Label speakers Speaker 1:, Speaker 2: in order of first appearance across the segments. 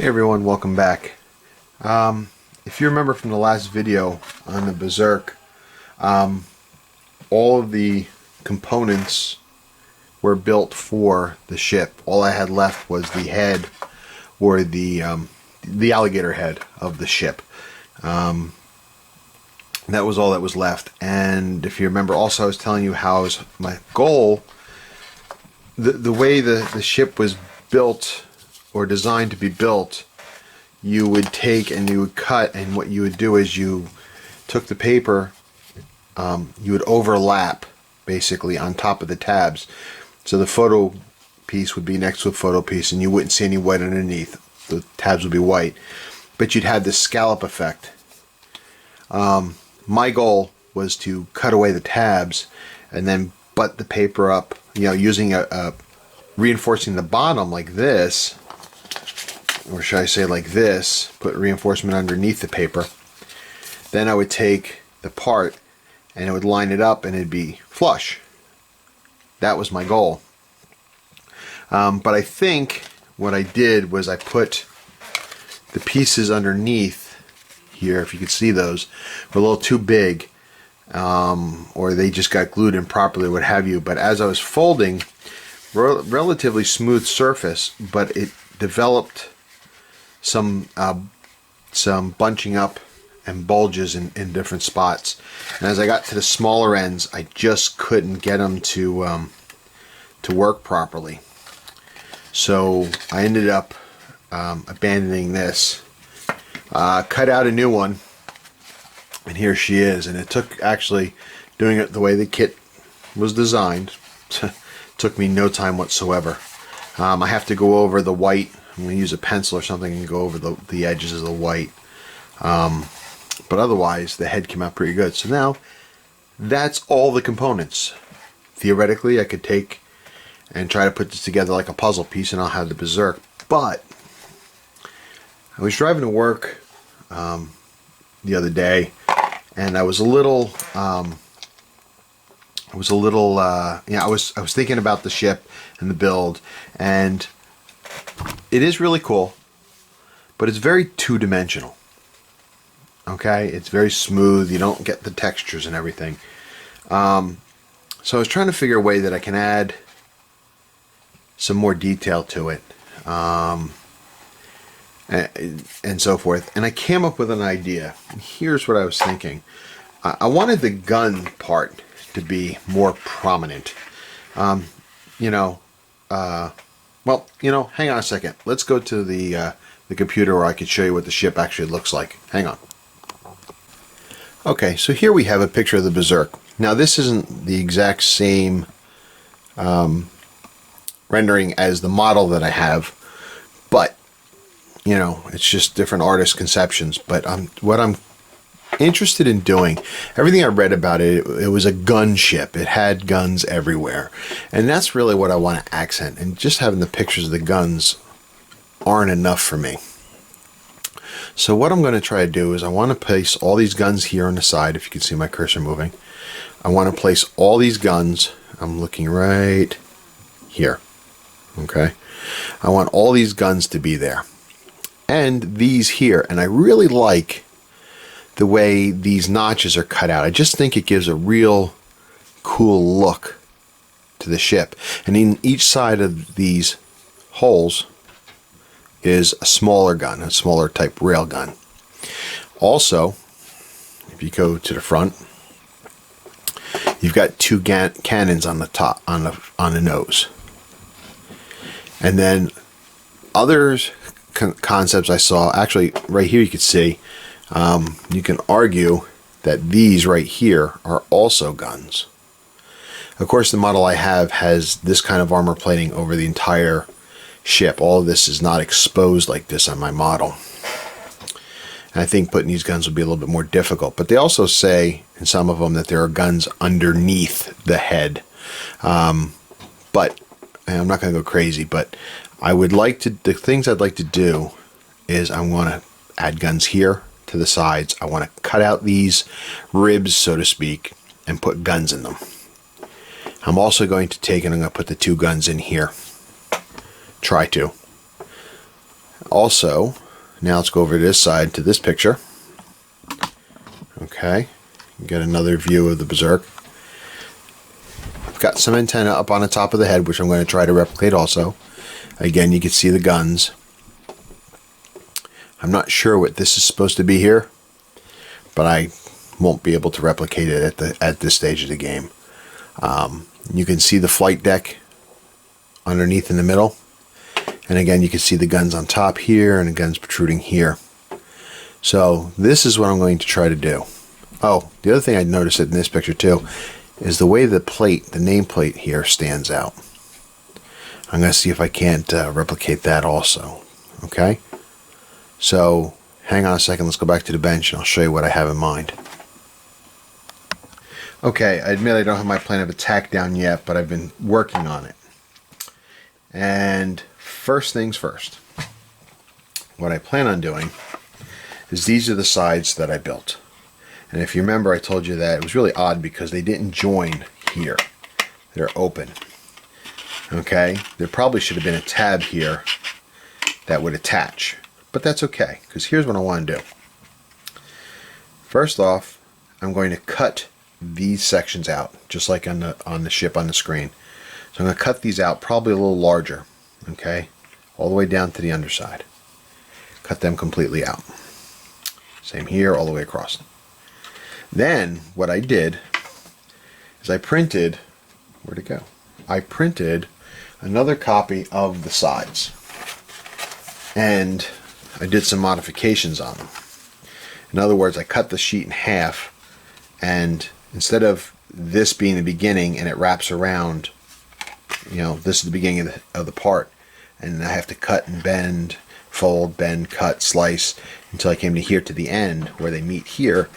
Speaker 1: everyone, welcome back. If you remember from the last video on the Berzerk, all of the components were built for the ship. All I had left was the head, or the alligator head of the ship. That was all that was left. And if you remember, also I was telling you how my goal, the way the ship was built or designed to be built, you would take and you would cut, and what you would do is you took the paper, you would overlap basically on top of the tabs, so the photo piece would be next to a photo piece and you wouldn't see any white underneath. The tabs would be white, but you'd have this scallop effect. My goal was to cut away the tabs and then butt the paper up, using a reinforcing the bottom like this, or should I say like this, put reinforcement underneath the paper. Then I would take the part and it would line it up and it'd be flush. That was my goal. But I think what I did was I put the pieces underneath here, if you could see those, were a little too big, or they just got glued in properly, what have you. But as I was folding, relatively smooth surface, but it developed some bunching up and bulges in different spots. And as I got to the smaller ends, I just couldn't get them to work properly. So I ended up abandoning this, cut out a new one, and here she is. And it took, actually doing it the way the kit was designed, took me no time whatsoever. I have to go over the white. I'm going to use a pencil or something and go over the edges of the white. But otherwise, the head came out pretty good. So now, that's all the components. Theoretically, I could take and try to put this together like a puzzle piece, and I'll have the Berzerk. But I was driving to work the other day, and I was a little, I was thinking about the ship and the build, and it is really cool, but it's very two-dimensional. Okay, it's very smooth. You don't get the textures and everything. So I was trying to figure a way that I can add some more detail to it, and so forth. And I came up with an idea. And here's what I was thinking. I wanted the gun part to be more prominent. Well, hang on a second. Let's go to the computer where I could show you what the ship actually looks like. Hang on. Okay, so here we have a picture of the Berzerk. Now, this isn't the exact same rendering as the model that I have, but it's just different artist conceptions. But what I'm interested in doing, everything I read about it, it was a gun ship. It had guns everywhere, and that's really what I want to accent. And just having the pictures of the guns aren't enough for me. So what I'm going to try to do is I want to place all these guns here on the side. If you can see my cursor moving, I want to place all these guns. I'm looking right here. Okay, I want all these guns to be there, and these here. And I really like the way these notches are cut out. I just think it gives a real cool look to the ship. And in each side of these holes is a smaller gun, a smaller type rail gun. Also, if you go to the front, you've got two cannons on the top, on the nose. And then other concepts I saw, actually right here you could see, you can argue that these right here are also guns. Of course, the model I have has this kind of armor plating over the entire ship. All of this is not exposed like this on my model. And I think putting these guns would be a little bit more difficult. But they also say in some of them that there are guns underneath the head. But I'm not going to go crazy, but I would like to, the things I'd like to do is I want to add guns here to the sides. I want to cut out these ribs, so to speak, and put guns in them. I'm also going to take and I'm going to put the two guns in here. Try to. Also, now let's go over to this side to this picture. Okay, get another view of the Berzerk. I've got some antenna up on the top of the head, which I'm going to try to replicate also. Again, you can see the guns. I'm not sure what this is supposed to be here, but I won't be able to replicate it at this stage of the game. You can see the flight deck underneath in the middle, and again you can see the guns on top here and the guns protruding here. So this is what I'm going to try to do. Oh, the other thing I noticed in this picture too is the way the nameplate here stands out. I'm going to see if I can't replicate that also. Okay, so hang on a second, let's go back to the bench and I'll show you what I have in mind. Okay, I admit I don't have my plan of attack down yet, but I've been working on it. And first things first, what I plan on doing is these are the sides that I built. And if you remember, I told you that it was really odd because they didn't join here. They're open. Okay, there probably should have been a tab here that would attach, but that's okay, because here's what I want to do. First off, I'm going to cut these sections out, just like on the ship on the screen. So I'm going to cut these out probably a little larger, okay, all the way down to the underside. Cut them completely out. Same here, all the way across. Then what I did is I printed, where'd it go? I printed another copy of the sides, and I did some modifications on them. In other words, I cut the sheet in half, and instead of this being the beginning and it wraps around, you know, this is the beginning of the part, and I have to cut and bend, fold, bend, cut, slice until I came to here to the end where they meet here.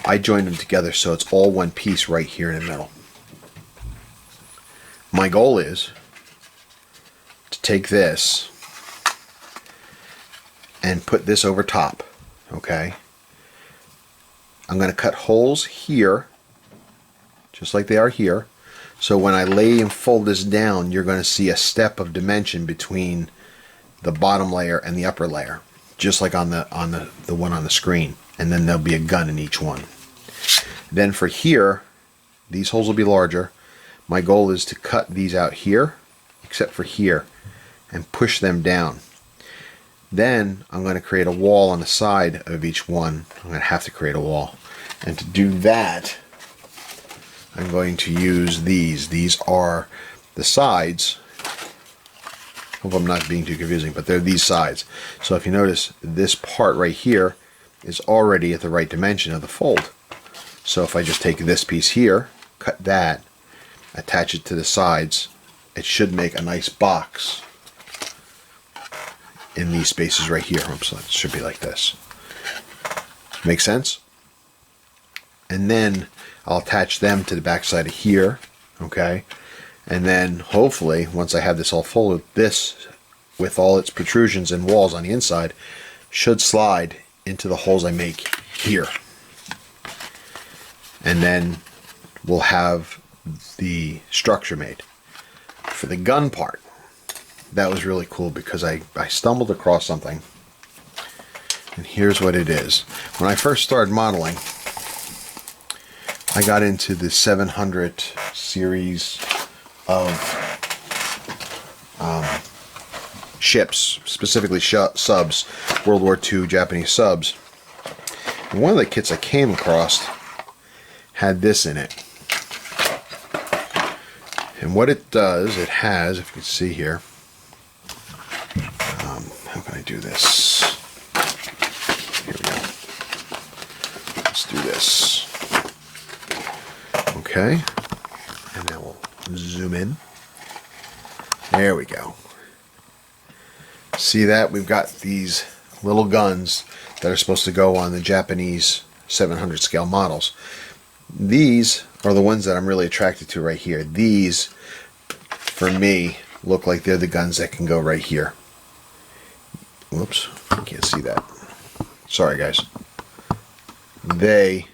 Speaker 1: I joined them together so it's all one piece right here in the middle. My goal is to take this and put this over top. Okay, I'm going to cut holes here just like they are here, so when I lay and fold this down, you're going to see a step of dimension between the bottom layer and the upper layer, just like on the one on the screen, and then there'll be a gun in each one. Then for here, these holes will be larger. My goal is to cut these out here, except for here, and push them down. Then I'm going to create a wall on the side of each one. I'm going to have to create a wall, and to do that, I'm going to use these. These are the sides. Hope I'm not being too confusing, but they're these sides. So if you notice, this part right here is already at the right dimension of the fold. So if I just take this piece here, cut that, attach it to the sides, it should make a nice box in these spaces right here. Oops, it should be like this. Make sense? And then I'll attach them to the back side of here, okay? And then hopefully, once I have this all folded, this, with all its protrusions and walls on the inside, should slide into the holes I make here. And then we'll have the structure made. For the gun part, that was really cool because I stumbled across something, and here's what it is. When I first started modeling, I got into the 700 series of ships, specifically subs, World War II Japanese subs. And one of the kits I came across had this in it. And what it does, it has, if you can see here, how can I do this? Here we go. Let's do this. Okay, and now we'll zoom in. There we go. See that? We've got these little guns that are supposed to go on the Japanese 700 scale models. These are the ones that I'm really attracted to right here. These, for me, look like they're the guns that can go right here. Whoops, I can't see that. Sorry, guys. They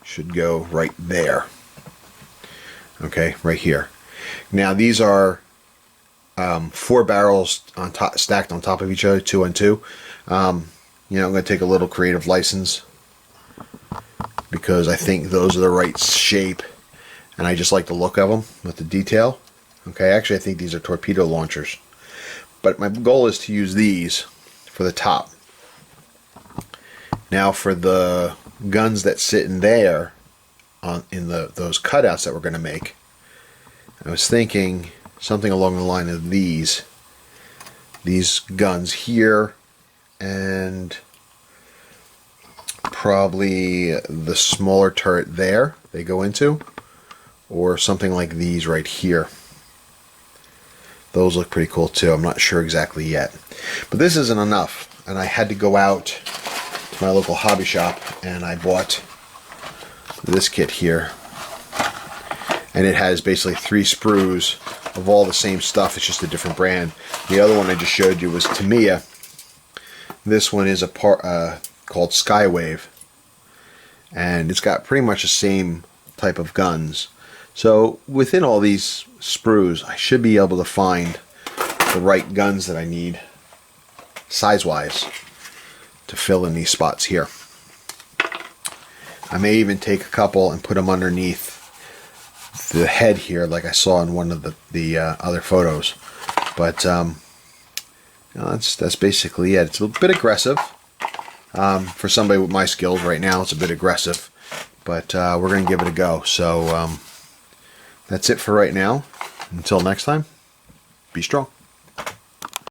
Speaker 1: should go right there. Okay, right here. Now these are 4 barrels on top, stacked on top of each other, 2 on 2. You know, I'm going to take a little creative license because I think those are the right shape, and I just like the look of them with the detail. Okay, actually I think these are torpedo launchers, but my goal is to use these for the top. Now for the guns that sit in there, in those cutouts that we're going to make, I was thinking something along the line of these guns here, and probably the smaller turret there they go into, or something like these right here. Those look pretty cool too. I'm not sure exactly yet, but this isn't enough, and I had to go out to my local hobby shop and I bought this kit here, and it has basically 3 sprues of all the same stuff. It's just a different brand. The other one I just showed you was Tamiya. This one is called Skywave, and it's got pretty much the same type of guns. So within all these sprues, I should be able to find the right guns that I need, size-wise, to fill in these spots here. I may even take a couple and put them underneath the head here, like I saw in one of the other photos. But you know, that's basically it. It's a bit aggressive for somebody with my skills right now. It's a bit aggressive, but we're going to give it a go. So that's it for right now. Until next time, be strong.